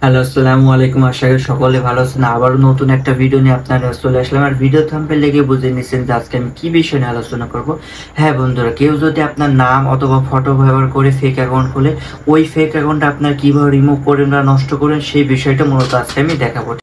Hello, আসসালামু আলাইকুম। আশা করি সকলে ভালো আছেন। আবারও নতুন একটা ভিডিও নিয়ে আপনারা চলে আসলাম। আর ভিডিও থাম্বনেল দেখে বুঝে নিচ্ছেন যে আজকে আমি কি বিষয় নিয়ে আলোচনা করব। হ্যাঁ বন্ধুরা, কেউ যদি আপনার নাম অথবা ফটো ব্যবহার করে ফেক অ্যাকাউন্ট খুলে, ওই ফেক অ্যাকাউন্টটা আপনার কিভাবে রিমুভ করেন বা নষ্ট করেন সেই বিষয়টা মূলত আজকে আমি দেখাবো।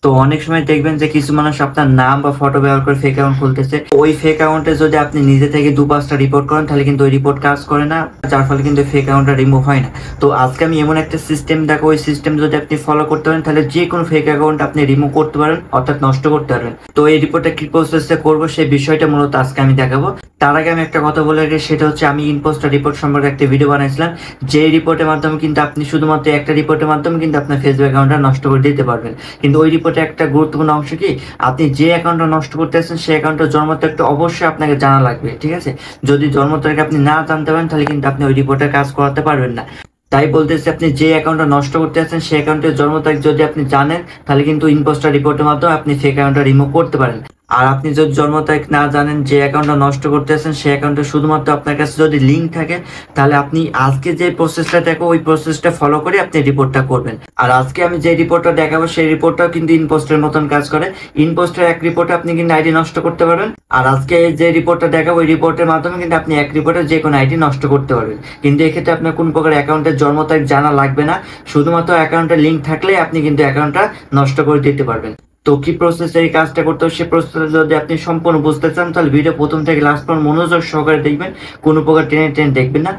তো অনেক সময় দেখবেন যে কিছু মানুষ আপনার নাম বা ফটো ব্যবহার করে ফেক অ্যাকাউন্ট খুলতেছে। ওই ফেক অ্যাকাউন্টে যদি আপনি নিজে থেকে 2-5টা রিপোর্ট করেন তাহলে কিন্তু ওই রিপোর্ট কাজ করে না, যার ফলে কিন্তু ফেক অ্যাকাউন্টটা রিমুভ হয় না। তো আজকে আমি এমন একটা সিস্টেম দেখো, ওই সিস্টেম যদি আপনি ফলো করতে পারেন তাহলে যে কোনো ফেক অ্যাকাউন্ট আপনি রিমুভ করতে পারেন, অর্থাৎ নষ্ট করতে পারবেন। তো এই রিপোর্টটা কি প্রসেসে করবো সেই বিষয়টা মূলত আজকে আমি দেখাবো। তার আগে আমি একটা কথা বলে রাখি, সেটা হচ্ছে আমি ইম্পোস্টার রিপোর্ট সম্পর্কে একটা ভিডিও বানাইছিলাম, যে রিপোর্টের মাধ্যমে কিন্তু আপনি শুধুমাত্র একটা রিপোর্টের মাধ্যমে কিন্তু আপনার ফেসবুক অ্যাকাউন্টটা নষ্ট করে দিতে পারবেন। কিন্তু ওই রিপোর্টে একটা গুরুত্বপূর্ণ অংশ কি, আপনি যে অ্যাকাউন্টটা নষ্ট করতেছেন সেই অ্যাকাউন্টের জন্ম তারিখটা অবশ্যই আপনাকে জানা লাগবে, ঠিক আছে? যদি জন্ম তারিখ আপনি না জানতে পারেন তাহলে কিন্তু আপনি ওই রিপোর্টের কাজ করাতে পারবেন না। তাই বলতেছি, আপনি যে অ্যাকাউন্টটা নষ্ট করতে আছেন সেই অ্যাকাউন্টের জন্ম তারিখ যদি আপনি জানেন তাহলে কিন্তু ইম্পোস্টার রিপোর্টের মাধ্যমে আপনি সেই অ্যাকাউন্টটা রিমুভ করতে পারেন। আর আপনি যদি জন্ম তারিখ না জানেন, যে অ্যাকাউন্টটা নষ্ট করতে আছেন সেই অ্যাকাউন্টে শুধুমাত্র আপনার কাছে যদি লিঙ্ক থাকে, তাহলে আপনি আজকে যে প্রসেসটা দেখো ওই প্রসেসটা ফলো করে আপনি রিপোর্টটা করবেন। আর আজকে আমি যে রিপোর্টটা দেখাবো সেই রিপোর্টটাও কিন্তু ইনপোস্টের মতন কাজ করে। ইনপোস্টের এক রিপোর্টে আপনি কিন্তু আইডি নষ্ট করতে পারবেন, আর আজকে যে রিপোর্টটা দেখাবো ওই রিপোর্টের মাধ্যমে কিন্তু আপনি এক রিপোর্টে যে কোনো আইডি নষ্ট করতে পারবেন। কিন্তু এক্ষেত্রে আপনার কোন প্রকার অ্যাকাউন্টের জন্ম তারিখ জানা লাগবে না, শুধুমাত্র অ্যাকাউন্টের লিঙ্ক থাকলেই আপনি কিন্তু অ্যাকাউন্টটা নষ্ট করে দিতে পারবেন। তো কি প্রসেসে এই কাজটা করতে হবে, সেই প্রসেসটা যদি আপনি সম্পূর্ণ বুঝতে চান তাহলে ভিডিও প্রথম থেকে লাস্ট পর্যন্ত মনোযোগ সহকারে দেখবেন, কোনো প্রকার টেনে টেনে দেখবেন না।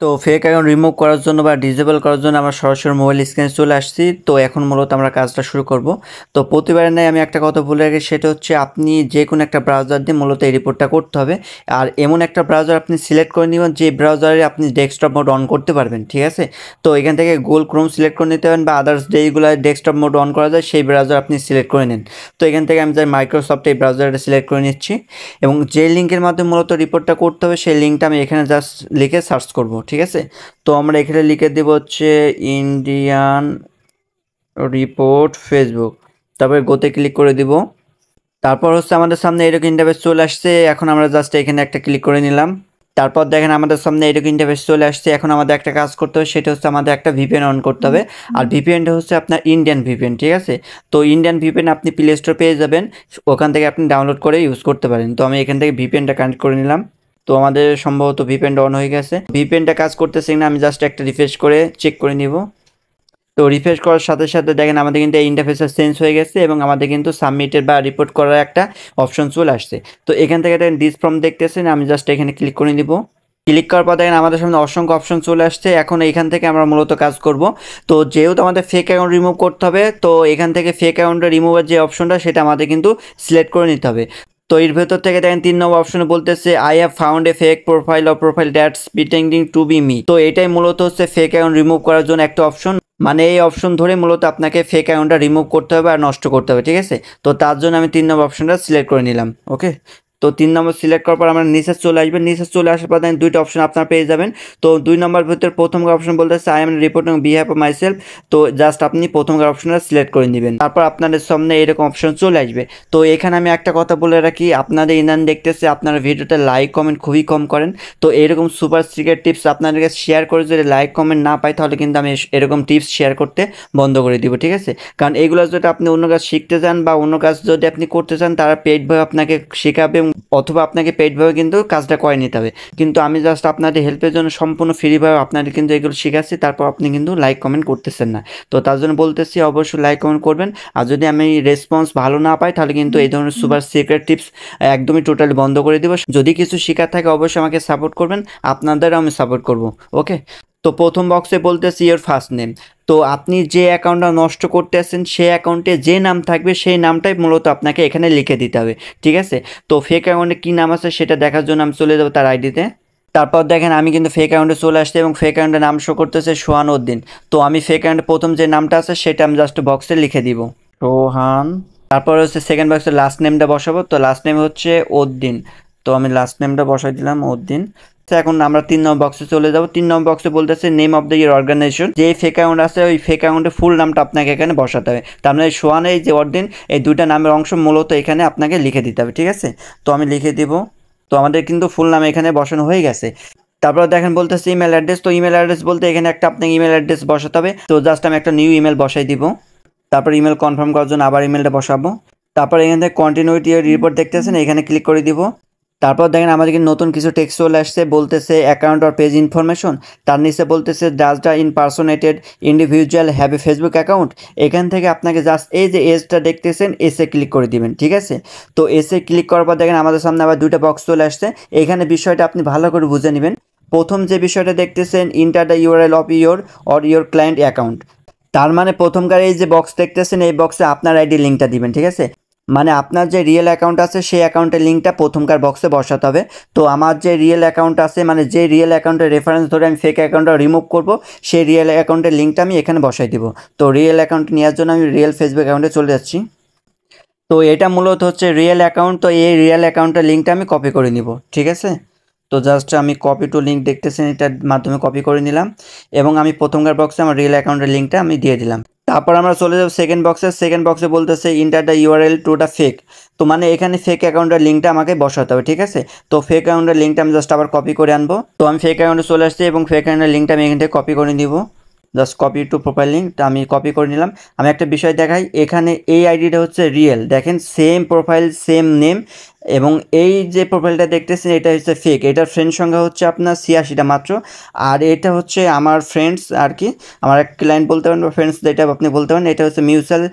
তো ফেক অ্যাকাউন্ট রিমুভ করার জন্য বা ডিসেবল করার জন্য আমরা সরাসরি মোবাইল স্ক্রিনে চলে আসছি। তো এখন মূলত আমরা কাজটা শুরু করব। তো প্রতিবারের ন্যায় আমি একটা কথা বলে রাখি, সেটা হচ্ছে আপনি যে কোনো একটা ব্রাউজার দিয়ে মূলত এই রিপোর্টটা করতে হবে। আর এমন একটা ব্রাউজার আপনি সিলেক্ট করে নেবেন যে ব্রাউজারে আপনি ডেস্কটপ মোড অন করতে পারবেন, ঠিক আছে? তো এখান থেকে গুগল ক্রোম সিলেক্ট করে নিতে পারেন বা আদার্স যেইগুলো ডেস্কটপ মোড অন করা যায় সেই ব্রাউজার আপনি সিলেক্ট করে নিন। তো এখান থেকে আমি যাই মাইক্রোসফট এই ব্রাউজারটা সিলেক্ট করে নিচ্ছি, এবং যে লিঙ্কের মাধ্যমে মূলত রিপোর্টটা করতে হবে সেই লিঙ্কটা আমি এখানে জাস্ট লিখে সার্চ করব, ঠিক আছে? তো আমরা এখানে লিখে দেব হচ্ছে ইন্ডিয়ান রিপোর্ট ফেসবুক, তারপরে গোতে ক্লিক করে দিব। তারপর হচ্ছে আমাদের সামনে এরকম ইন্টারফেস চলে আসছে। এখন আমরা জাস্ট এখানে একটা ক্লিক করে নিলাম। তারপর দেখেন আমাদের সামনে এরকম ইন্টারফেস চলে আসছে। এখন আমাদের একটা কাজ করতে হবে, সেটা হচ্ছে আমাদের একটা ভিপিএন অন করতে হবে। আর ভিপিএনটা হচ্ছে আপনার ইন্ডিয়ান ভিপিএন, ঠিক আছে? তো ইন্ডিয়ান ভিপিএন আপনি প্লে স্টোর পেয়ে যাবেন, ওখান থেকে আপনি ডাউনলোড করে ইউজ করতে পারেন। তো আমি এখান থেকে ভিপিএনটা কানেক্ট করে নিলাম। তো আমাদের সম্ভবত ভিপিএনটা অন হয়ে গেছে। ভিপিএনটা কাজ করতেছে না, আমি জাস্ট একটা রিফ্রেশ করে চেক করে নিব। তো রিফ্রেশ করার সাথে সাথে দেখেন আমাদের কিন্তু এই ইন্টারফেসটা চেঞ্জ হয়ে গেছে, এবং আমাদের কিন্তু সাবমিটেড বা রিপোর্ট করার একটা অপশন চলে আসছে। তো এখান থেকে দেখেন ডিস ফর্ম দেখতেছেন, আমি জাস্ট এখানে ক্লিক করে দিব। ক্লিক করার পর দেখেন আমাদের সামনে অসংখ্য অপশন চলে আসছে। এখন এখান থেকে আমরা মূলত কাজ করব। তো যেহেতু আমাদের ফেক অ্যাকাউন্ট রিমুভ করতে হবে, তো এখান থেকে ফেক অ্যাকাউন্টটা রিমুভের যে অপশনটা সেটা আমাদের কিন্তু সিলেক্ট করে নিতে হবে। তো এর ভেতর থেকে দেখেন 3 নম্বর অপশনে বলতেছে I have found a fake profile or profile that's pretending two B me. তো এটাই মূলত হচ্ছে ফেক অ্যাকাউন্ট রিমুভ করার জন্য একটা অপশন। মানে এই অপশন ধরে মূলত আপনাকে ফেক অ্যাকাউন্টটা রিমুভ করতে হবে আর নষ্ট করতে হবে, ঠিক আছে? তো তার জন্য আমি 3 নম্বর অপশনটা সিলেক্ট করে নিলাম। ওকে, তো 3 নম্বর সিলেক্ট করার পর আমরা নিচে চলে আসবেন। নিচে চলে আসার পর দেখেন 2টা অপশন আপনারা পেয়ে যাবেন। তো 2 নম্বর ভিতরে প্রথম অপশন বলতেছে I am reporting behalf of my self. তো জাস্ট আপনি প্রথম অপশনটা সিলেক্ট করে নেবেন, তারপর আপনাদের সামনে এরকম অপশন চলে আসবে। তো এখানে আমি একটা কথা বলে রাখি, আপনাদের ইনান দেখতেছে আপনারা ভিডিওতে লাইক কমেন্ট খুবই কম করেন। তো এরকম সুপার সিক্রেট টিপস আপনাদেরকে শেয়ার করে যদি লাইক কমেন্ট না পাই তাহলে কিন্তু আমি এরকম টিপস শেয়ার করতে বন্ধ করে দিব, ঠিক আছে? কারণ এগুলো যদি আপনি অন্য কাজ শিখতে চান বা অন্য কাজ যদি আপনি করতে চান, তারা পেইডভাবে আপনাকে শেখাবে, অথবা আপনাকে পেইডভাবে কিন্তু কাজটা করে নিতে হবে। কিন্তু আমি জাস্ট আপনাদের হেল্পের জন্য সম্পূর্ণ ফ্রিভাবে আপনাদের কিন্তু এগুলো শেখাচ্ছি, তারপর আপনি কিন্তু লাইক কমেন্ট করতেছেন না। তো তার জন্য বলতেছি অবশ্যই লাইক কমেন্ট করবেন। আর যদি আমি রেসপন্স ভালো না পাই তাহলে কিন্তু এই ধরনের সুপার সিক্রেট টিপস একদমই টোটালি বন্ধ করে দিব। যদি কিছু শেখার থাকে অবশ্যই আমাকে সাপোর্ট করবেন, আপনাদেরও আমি সাপোর্ট করব। ওকে, তো প্রথম বক্সে বলতেছি ইওর ফার্স্ট নেম। তো আপনি যে অ্যাকাউন্টটা নষ্ট করতে আসছেন সেই অ্যাকাউন্টে যে নাম থাকবে সেই নামটাই মূলত আপনাকে এখানে লিখে দিতে হবে, ঠিক আছে? তো ফেক অ্যাকাউন্টে কী নাম আছে সেটা দেখার জন্য আমি চলে যাবো তার আইডিতে। তারপর দেখেন আমি কিন্তু ফেক অ্যাকাউন্টে চলে আসছি, এবং ফেক অ্যাকাউন্টের নাম শো করতেছে সোহান উদ্দিন। তো আমি ফেক অ্যাকাউন্টে প্রথম যে নামটা আছে সেটা আমি জাস্ট বক্সে লিখে দিব, সোহান। তারপর হচ্ছে সেকেন্ড বক্সে লাস্ট নেমটা বসাবো। তো লাস্ট নেম হচ্ছে উদ্দিন। তো আমি লাস্ট নেমটা বসাই দিলাম উদ্দিন। তো এখন আমরা 3 নম্বর বক্সে চলে যাব। 3 নম্বর বক্সে বলতেছে name of the year organization. যে ফেক অ্যাকাউন্ট আছে ওই ফেক অ্যাকাউন্টের ফুল নামটা আপনাকে এখানে বসাতে হবে। তার মানে সোহান এই যে উদ্দিন, এই দুইটা নামের অংশ মূলত এখানে আপনাকে লিখে দিতে হবে, ঠিক আছে? তো আমি লিখে দিব। তো আমাদের কিন্তু ফুল নাম এখানে বসানো হয়ে গেছে। তারপর দেখেন বলতেছে ইমেল অ্যাড্রেস, তো ইমেল অ্যাড্রেস বলতে এখানে একটা আপনাকে ইমেল অ্যাড্রেস বসাতে হবে। তো জাস্ট আমি একটা নিউ ইমেল বসাই দিব। তারপর ইমেল কনফার্ম করার জন্য আবার ইমেলটা বসাবো। তারপর এখান থেকে কন্টিনিউটি রিপোর্ট দেখতেছেন, এখানে ক্লিক করে দিব। তারপর দেখেন আমাদেরকে নতুন কিছু টেক্সট চলে আসছে, বলতেছে অ্যাকাউন্ট অর পেজ ইনফরমেশন। তার নিচে বলতেছে does the impersonated individual have a Facebook account. এখান থেকে আপনাকে জাস্ট এই যে এজটা দেখতেছেন এসে ক্লিক করে দিবেন, ঠিক আছে। তো এসে ক্লিক করার পর দেখেন আমাদের সামনে আবার দুইটা বক্স চলে আসছে। এখানে বিষয়টা আপনি ভালো করে বুঝে নেবেন। প্রথম যে বিষয়টা দেখতেছেন enter the URL of your or your client account, তার মানে প্রথমকার এই যে বক্স দেখতেছেন এই বক্সে আপনার আইডি লিঙ্কটা দিবেন, ঠিক আছে। মানে আপনার যে রিয়েল অ্যাকাউন্ট আছে সেই অ্যাকাউন্টের লিঙ্কটা প্রথমকার বক্সে বসাতে হবে। তো আমার যে রিয়েল অ্যাকাউন্ট আছে, মানে যে রিয়েল অ্যাকাউন্টের রেফারেন্স ধরে আমি ফেক অ্যাকাউন্টটা রিমুভ করব, সেই রিয়েল অ্যাকাউন্টের লিঙ্কটা আমি এখানে বসাই দিব। তো রিয়েল অ্যাকাউন্ট নেওয়ার জন্য আমি রিয়েল ফেসবুক অ্যাকাউন্টে চলে যাচ্ছি। তো এটা মূলত হচ্ছে রিয়েল অ্যাকাউন্ট। তো এই রিয়েল অ্যাকাউন্টের লিঙ্কটা আমি কপি করে নিব, ঠিক আছে। তো জাস্ট আমি কপি টু লিঙ্ক দেখতেছেন এটার মাধ্যমে কপি করে নিলাম এবং আমি প্রথমকার বক্সে আমার রিয়েল অ্যাকাউন্টের লিঙ্কটা আমি দিয়ে দিলাম। তারপর আমরা চলে যাব সেকেন্ড বক্সে। সেকেন্ড বক্সে বলতেছে enter the URL to the fake. তো মানে এখানে ফেক অ্যাকাউন্টের লিঙ্কটা আমাকে বসাতে হবে, ঠিক আছে। তো ফেক অ্যাকাউন্টের লিঙ্কটা আমি জাস্ট আবার কপি করে আনবো। তো আমি ফেক অ্যাকাউন্টে চলে আসছি এবং ফেক অ্যাকাউন্টের লিঙ্কটা আমি এখান থেকে কপি করে নিব। জাস্ট কপি টু প্রোফাইল লিঙ্কটা আমি কপি করে নিলাম। আমি একটা বিষয় দেখাই, এখানে এই আইডিটা হচ্ছে রিয়েল, দেখেন সেম প্রোফাইল সেম নেম, এবং এই যে প্রোফাইলটা দেখতেছেন এটা হচ্ছে ফেক। এটার ফ্রেন্ড সংখ্যা হচ্ছে আপনার 86টা মাত্র। আর এটা হচ্ছে আমার ফ্রেন্ডস আর কি, আমার এক ক্লায়েন্ট বলতে পারেন বা ফ্রেন্ডস যেটা আপনি বলতে পারেন। এটা হচ্ছে মিউচুয়াল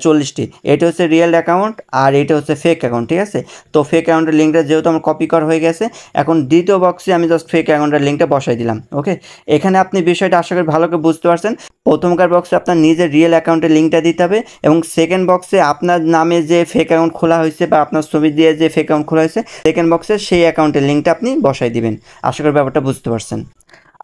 40টি। এটা হচ্ছে রিয়েল অ্যাকাউন্ট আর এটা হচ্ছে ফেক অ্যাকাউন্ট, ঠিক আছে। তো ফেক অ্যাকাউন্টের লিঙ্কটা যেহেতু আমার কপি করা হয়ে গেছে, এখন দ্বিতীয় বক্সে আমি জাস্ট ফেক অ্যাকাউন্টের লিঙ্কটা বসাই দিলাম। ওকে, এখানে আপনি বিষয়টা আশা করি ভালো করে বুঝতে পারছেন। প্রথমকার বক্সে আপনার নিজের রিয়েল অ্যাকাউন্টের লিঙ্কটা দিতে হবে এবং সেকেন্ড বক্সে আপনার নামে যে ফেক অ্যাকাউন্ট খোলা হয়েছে বা আপনার ছবি দিয়ে যে ফেক অ্যাকাউন্ট খোলা হয়েছে সেকেন্ড বক্সে সেই অ্যাকাউন্টের লিঙ্কটা আপনি বসাই দিবেন। আশা করি ব্যাপারটা বুঝতে পারছেন।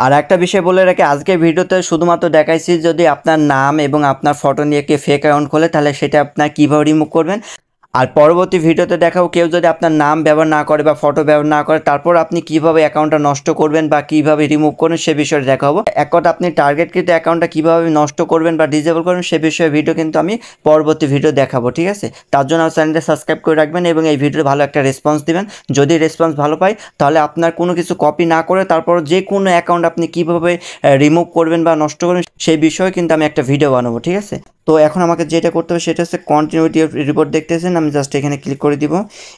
আর একটা বিষয় বলে রাখি, আজকের ভিডিওতে শুধুমাত্র দেখাইছি যদি আপনার নাম এবং আপনার ফটো নিয়ে কেউ ফেক অ্যাকাউন্ট খোলে তাহলে সেটা আপনার কীভাবে রিমুভ করবেন। আর পরবর্তী ভিডিওতে দেখাও কেউ যদি আপনার নাম ব্যবহার না করে বা ফটো ব্যবহার না করে তারপর আপনি কিভাবে অ্যাকাউন্টটা নষ্ট করবেন বা কিভাবে রিমুভ করবেন সে বিষয়ে দেখাবো। এক কথা আপনি টার্গেটকৃত অ্যাকাউন্টটা কিভাবে নষ্ট করবেন বা ডিসেবল করবেন সে বিষয়ে ভিডিও কিন্তু আমি পরবর্তী ভিডিও দেখাবো, ঠিক আছে। তার জন্য আমার চ্যানেলটা সাবস্ক্রাইব করে রাখবেন এবং এই ভিডিওতে ভালো একটা রেসপন্স দিবেন। যদি রেসপন্স ভালো পাই তাহলে আপনার কোনো কিছু কপি না করে তারপর যে কোনো অ্যাকাউন্ট আপনি কিভাবে রিমুভ করবেন বা নষ্ট করবেন সেই বিষয়ে কিন্তু আমি একটা ভিডিও বানাবো, ঠিক আছে। তো এখন আমাকে যেটা করতে হবে সেটা হচ্ছে কন্টিনিউটি রিপোর্ট দেখতেছেন, আমি জাস্ট এখানে ক্লিক করে দিব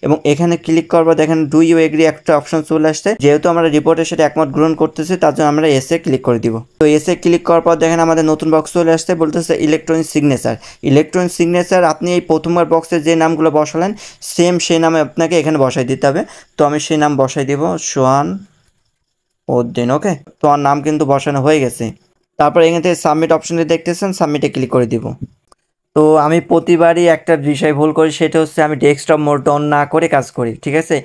এবং এখানে ক্লিক করবার দেখেন ডু ইউ এগ্রি একটা অপশন চলে আসছে। যেহেতু আমরা রিপোর্টের সাথে একমত গ্রহণ করতেছি তার জন্য আমরা এসে ক্লিক করে দিব। তো এসে ক্লিক করার পর দেখেন আমাদের নতুন বক্স চলে আসছে, বলতেছে ইলেকট্রনিক সিগনেচার। ইলেকট্রনিক সিগনেচার আপনি এই প্রথমবার বক্সে যে নামগুলো বসালেন সেম সেই নামে আপনাকে এখানে বসাই দিতে হবে। তো আমি সেই নাম বসাই দিব সোহান উদ্দিন। ওকে, তো আমার নাম কিন্তু বসানো হয়ে গেছে। তারপর এখান থেকে সাবমিট অপশনটি দেখতেছেন, সাবমিটে ক্লিক করে দিব। তো আমি প্রতিবারই একটা বিষয় ভুল করি, সেটা হচ্ছে আমি ডেস্কটপ মোড অন না করে কাজ করি, ঠিক আছে।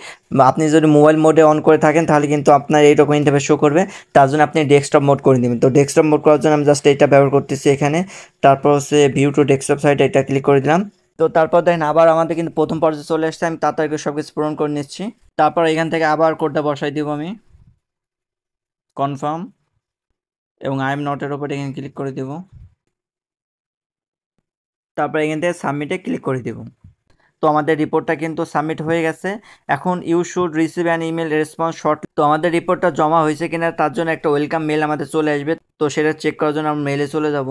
আপনি যদি মোবাইল মোডে অন করে থাকেন তাহলে কিন্তু আপনার এইরকম ইন্টারফেস শো করবে, তার জন্য আপনি ডেস্কটপ মোড করে নেবেন। তো ডেস্কটপ মোড করার জন্য আমি জাস্ট এটা ব্যবহার করতেছি এখানে। তারপর হচ্ছে ভিউ টু ডেস্কটপ সাইট, এটা ক্লিক করে দিলাম। তো তারপর দেখেন আবার আমাদের কিন্তু প্রথম পর্যায়ে চলে আসছে, আমি তাড়াতাড়ি সব কিছু পূরণ করে নিচ্ছি। তারপর এখান থেকে আবার কোডটা বসাই দিব আমি, কনফার্ম এবং আই এম নটের ওপর এখানে ক্লিক করে দেব। তারপর এখান থেকে সাবমিটে ক্লিক করে দেব। তো আমাদের রিপোর্টটা কিন্তু সাবমিট হয়ে গেছে। এখন you should receive an email response short. তো আমাদের রিপোর্টটা জমা হয়েছে কিনা তার জন্য একটা ওয়েলকাম মেল আমাদের চলে আসবে। তো সেটা চেক করার জন্য আমরা মেলে চলে যাব।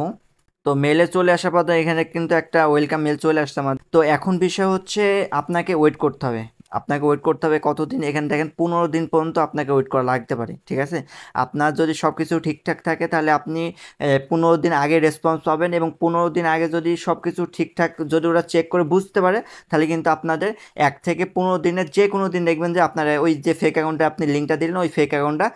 তো মেলে চলে আসার পর এখানে কিন্তু একটা ওয়েলকাম মেল চলে আসছে আমাদের। তো এখন বিষয় হচ্ছে আপনাকে ওয়েট করতে হবে। আপনাকে ওয়েট করতে হবে কতদিন, এখানে দেখেন 15 দিন পর্যন্ত আপনাকে ওয়েট করা লাগতে পারে, ঠিক আছে। আপনার যদি সব কিছু ঠিকঠাক থাকে তাহলে আপনি 15 দিন আগে রেসপন্স পাবেন এবং 15 দিন আগে যদি সব কিছু ঠিকঠাক যদি ওরা চেক করে বুঝতে পারে তাহলে কিন্তু আপনাদের 1 থেকে 15 দিনের যে কোনো দিন দেখবেন যে আপনার ওই যে ফেক অ্যাকাউন্টে আপনি লিঙ্কটা দিলেন ওই ফেক অ্যাকাউন্টটা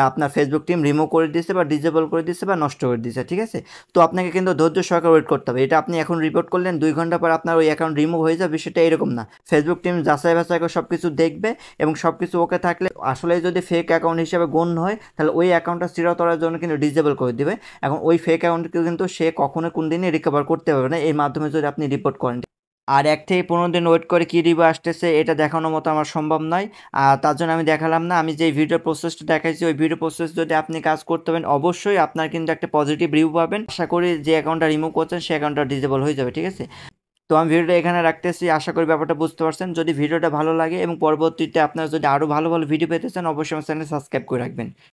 আপনার ফেসবুক টিম রিমুভ করে দিচ্ছে বা ডিসেবল করে দিচ্ছে বা নষ্ট করে দিচ্ছে, ঠিক আছে। তো আপনাকে কিন্তু ধৈর্য সহকারে ওয়েট করতে হবে। এটা আপনি এখন রিপোর্ট করলেন 2 ঘন্টা পর আপনার ওই অ্যাকাউন্ট রিমুভ হয়ে যাবে, বিষয়টা এরকম না। ফেসবুক টিম যাচাই বাছাই করে সব কিছু দেখবে এবং সব কিছু ওকে থাকলে আসলে যদি ফেক অ্যাকাউন্ট হিসেবে গণ্য হয় তাহলে ওই অ্যাকাউন্টটা চিরতরের জন্য কিন্তু ডিসেবল করে দিবে। এখন ওই ফেক অ্যাকাউন্টকে কিন্তু সে কখনো কোন দিনই রিকভার করতে পারবে না এই মাধ্যমে যদি আপনি রিপোর্ট করেন। আর 1 থেকে 15 দিন ওয়েট করে কী রিভিউ আসতেছে এটা দেখানোর মতো আমার সম্ভব নয়। আর তার জন্য আমি দেখালাম না। আমি যে ভিডিও প্রসেসটা দেখাইছি ওই ভিডিও প্রসেস যদি আপনি কাজ করতে পারেন অবশ্যই আপনার কিন্তু একটা পজিটিভ রিভিউ পাবেন। আশা করি যে অ্যাকাউন্টটা রিমুভ করছেন সে অ্যাকাউন্টটা ডিসেবল হয়ে যাবে, ঠিক আছে। তো আমি ভিডিওটা এখানে রাখতেছি, আশা করি ব্যাপারটা বুঝতে পারছেন। যদি ভিডিওটা ভালো লাগে এবং পরবর্তীতে আপনারা যদি আরও ভালো ভালো ভিডিও পেতে চান অবশ্যই আমার চ্যানেল সাবস্ক্রাইব করে রাখবেন।